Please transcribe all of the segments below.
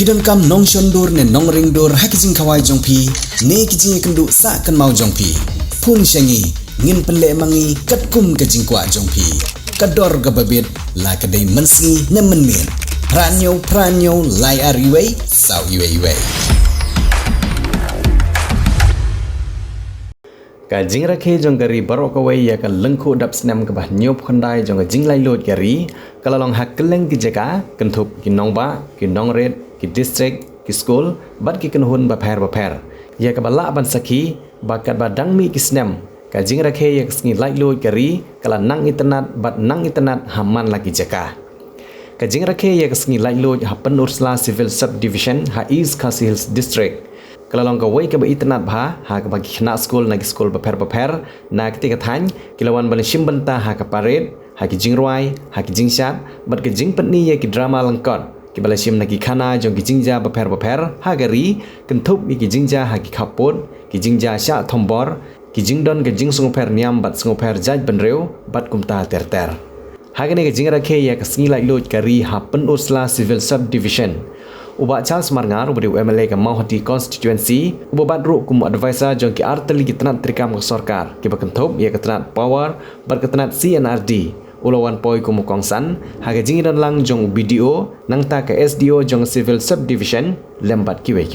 Pidon kam nong shondur ne nong ringdur hakijing kawai jongpi ne kijing kendu sa kan mau jongpi pun syangi ngin penle mangi katkum kajing kwa jongpi kador gababit la kadai mensi ne menmin pranyo lai ariwei sau iwei ka jing rakhe jong gari barok kawai ya ka lengku dap snam ka bah nyop khandai jong jing lai lot gari kalalong hak keleng ki jaka kentup ki nong ba ki nong red ki district ki school bat ki kenhun ba pher ya ka bala ban sakhi bakat ba dangmi ki snam ka jing rakhe ya sngi lai lot gari kala nang internet bat nang internet haman lagi jaka ka jing rakhe ya sngi lai lot hapan ursla civil subdivision ha east khasi hills district kalalong ka wai ka ba internet bha ha ka ba khna school na school ba pher na kti ka than kilawan ban shimbanta ha ka paret ha ki jing roi ha ki jing shat bat ka jing patni ya ki drama langkot ki bala shim na ki khana jong ki jingja ba pher ha gari kentup ki jingja ha ki khapot ki jingja sha thombor ki jingdon ka jing sung pher niam bat sung pher jaj banreu bat kumta ter ha gane ka jing rakhe ya ka sngi lai lot kari ha pen usla civil subdivision uba Charles Marngar ubri MLA ka Mahoti constituency uba badru kum advisor jong ki arteli ki tanat trikam ka sarkar ki ba kentup ya ka tanat power bat ka tanat CNRD ulawan poi kumu kongsan haga jingiran lang jong BDO nang ta ka SDO jong civil subdivision lembat kiwe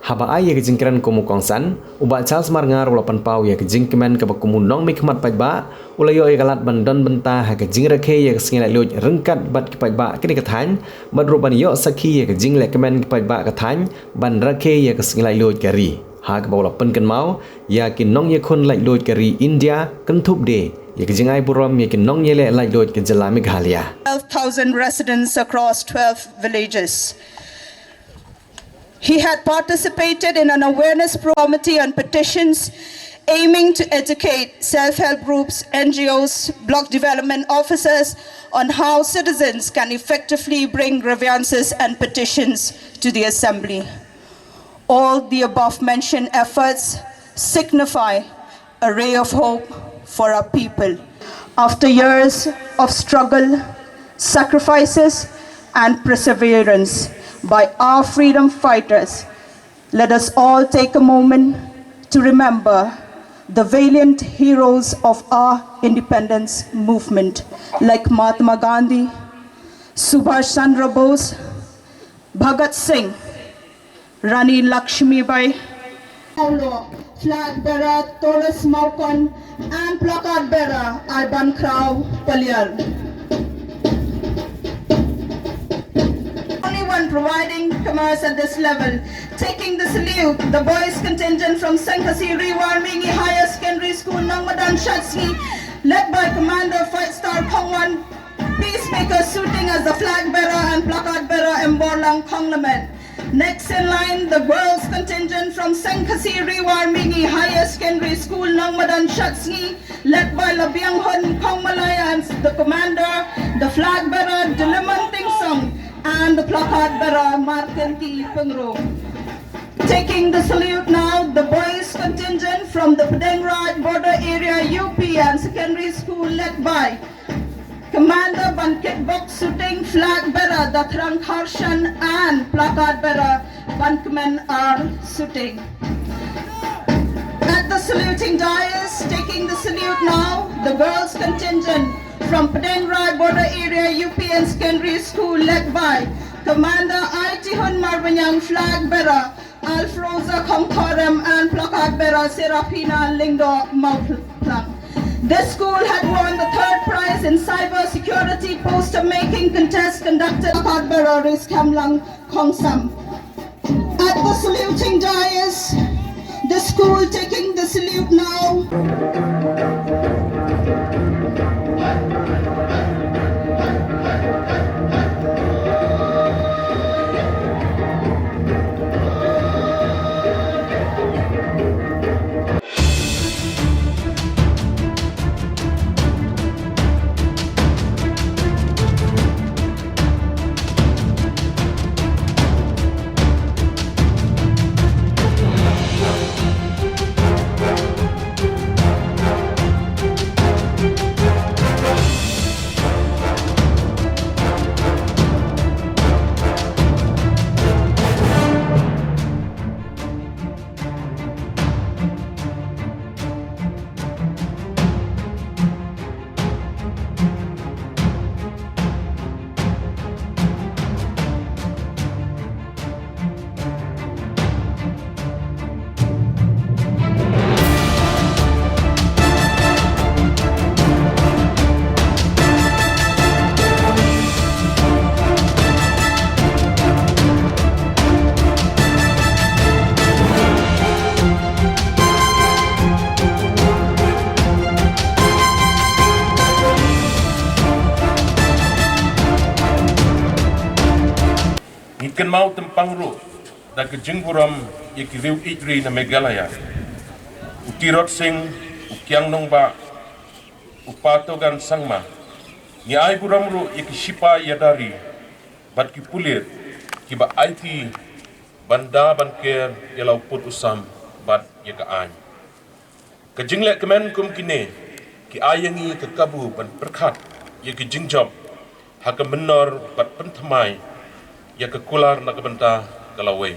haba ai ya jingkiran kumu kongsan uba Charles Marngar ulapan pau ya jingkemen ka kumu nong mikmat pajba ulayo ya galat bandon benta haga jingrakhe ya singila loj rengkat bat ki pajba kini kathan badruban yo sakhi ya jingle kemen ki pajba kathan ban rakhe ya singila loj gari haga bawla penken mau ya ki nong ya khon lai loj gari India kentup de ya jingai buram ya nong yele lai loj ke jala Meghalaya 12,000 residents across 12 villages. He had participated in an awareness committee on petitions aiming to educate self-help groups, NGOs, block development officers on how citizens can effectively bring grievances and petitions to the assembly. All the above mentioned efforts signify a ray of hope for our people. After years of struggle, sacrifices, and perseverance by our freedom fighters, let us all take a moment to remember the valiant heroes of our independence movement like Mahatma Gandhi, Subhash Chandra Bose, Bhagat Singh, Rani Lakshmibai, flag bearer Taurus Maukon, and placard bearer Alban Krau Palyar. Only one providing commerce at this level. Taking the salute, the boys contingent from Sankasi Riwarmingi Higher Secondary School, Nongmadan Shatsni, led by Commander 5-star Kongwan, peacemaker suiting as the flag bearer and placard bearer Mborlang Konglamen. Next in line, the girls contingent from Sankasi Riwarmingi Higher Secondary School, Nongmadan Shatsni, led by Labiang Hun Kongmalaya and the commander, the flag bearer Diliman Ting Song, and the placard bearer Martin T. Pengro. Taking the salute now, the boys contingent from the Padang Raj border area UP and secondary school led by Commander Bankit Bok Suting, flag bearer Datrang Harshan, and placard bearer Bankman R. Suting. At the saluting dais, taking the salute now, the girls contingent from Padang Raj border area UP and secondary school led by Commander I.T. Hun Marwanyang, flag bearer Alfroza Kongkorem, and placard bearer Serafina Lingdo Mauplang. This school had won the 3rd prize in cyber security poster making contest conducted by placard bearer is Kamlang Kongsam. At the saluting dais, the school taking the salute now. Mungkin mau tempang ru dan kejengguram iki riu itri na Meghalaya. Utirot sing ukiang nongba upatogan sangma. Ni ai buram ru iki sipa yadari bat ki pulir ki ba IT banda banker yalau put usam bat yaka an. Kejinglek kemen kum kini ki ayangi ke kabu ban berkat ya ki jingjob haka menor bat pentamai ya ke kular na kebenta kalawai.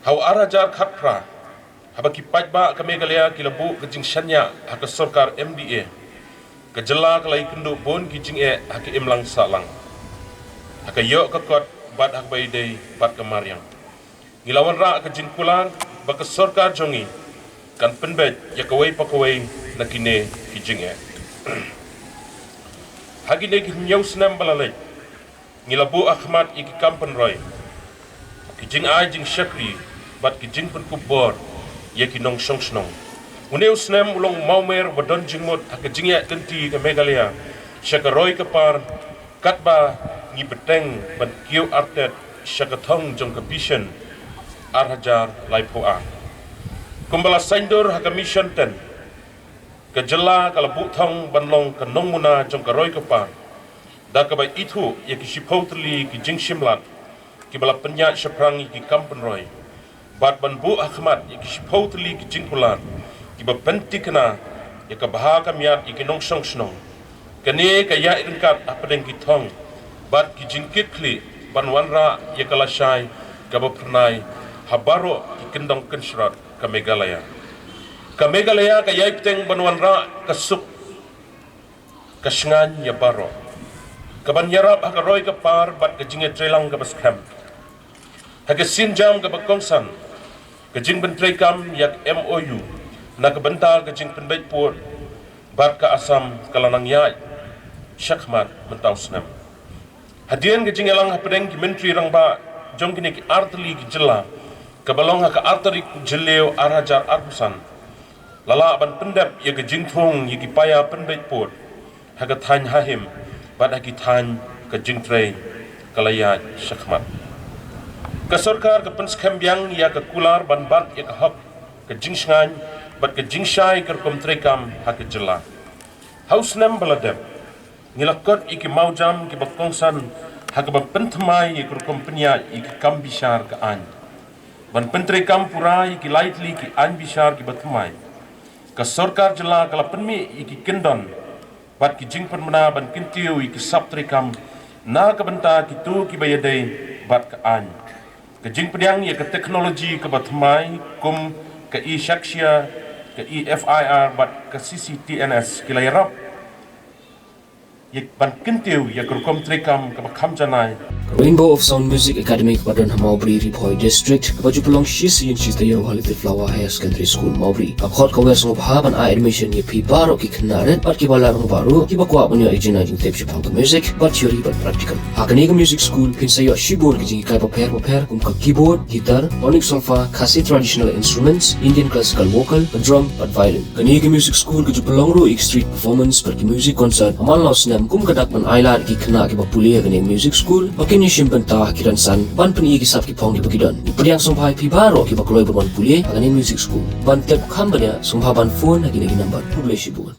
Hau arajar khatra haba ki pajba ke Meghalaya ki labu ke jingshanya haka sorkar MDA ke jela kalai kendu bon ki jinge haka imlang salang haka yok ke kot bat hak baidai bat ke Mariang ngilawan ra ke jingkular ba ke sorkar jongi kan penbet ya kawai pakawai na kine ki jinge hagi ne ki nyau senam balalai ngilabu Ahmad iki kampen roy ki jing ai jing syakri bat ki jing pen kubor ya ki nong song snong uneu senam ulong maumer wadon jingmot hak jing ya kenti ke Meghalaya syaka roy ke par katba ngi beteng ban kiu artet syaka thong jong ke vision arhajar laipoa kumbala saindur hak mission ten ke jela kala bu thong ban long ke nong muna jong ke roy ke par da ka bai itu ya ki shipotli ki jing shimlat ki bala penya shaprang ki kampen roy bat ban bu Ahmad ya ki shipotli ki jing kulan ki ba pentikna ya ka baha ka miat ki nong song snong kene ka ya ingkat apeng ki thong bat ki jing kitli ban wanra ya kala shai ka ba pernai habaro ki kendong kenshrat ka Meghalaya ka ya ipteng ban wanra ka suk ka shngan ya baro kaban yarap haka roy ka par bat ka jinge trelang ka baskham haka sinjam ka bakongsan ka jing bentrei kam yak MOU na ka bental ka jing penbait pur bat ka asam kalanang yai syakmat mentau senam hadian ka jing elang hapedeng ki menteri rang ba jong kini ki artli ki jela ka balong haka artri ku jeleo arajar arbusan lala ban pendap ya ka jing thong ya ki paya penbait pur haka than hahim bat haki than ke jingtrei kalaya syakmat ke sarkar ke penskam biang ya ke kular ban bat ya ke hak ke jingsngan bat ke jingshai ke komtrekam hak jela haus nam baladem ngilakot iki maujam ki bakongsan hak ba pentmai ya ke kompenya iki kambishar ke an ban pentrekam purai ki lightly ki an bishar ki batmai ke sarkar jela kala penmi iki kendon bat ki jing mena ban kintiu ki saptrikam na ka benta ki tu ki bayadai bat ka an ke jing pediang ya ke teknologi ke batmai kum ke i shaksya ke i FIR bat ke CCTNS ki layarap ya ban kintiu ya ke komtrikam ke bakham janai Rainbow of Sound Music Academy Badan Maubri Ripoy District baju pelong shisi yin shis tayo halite Flower Higher Secondary School Maubri abkhot ka wes ngob haban a admission ye pi baro ki knaret bat ki balar ngo baro ki bakwa bunyo ejina jing tep shipang ka music bat theory bat practical hakani ka music school pin sayo shibor ki jing kai paper kum ka keyboard guitar tonic solfa khasi traditional instruments Indian classical vocal drum bat violin kani ka music school ki pelong ro street performance bat ki music concert amal los nam kum kadak ban ailar ki khna ki bapulia kani music school kini simpan tah kiran san ban peni ki sap ki phong ki bagidan ipadiang sompai pi baro ki bakloi ban pulie angani music school ban tep khambanya sompa ban phone agini number publish bun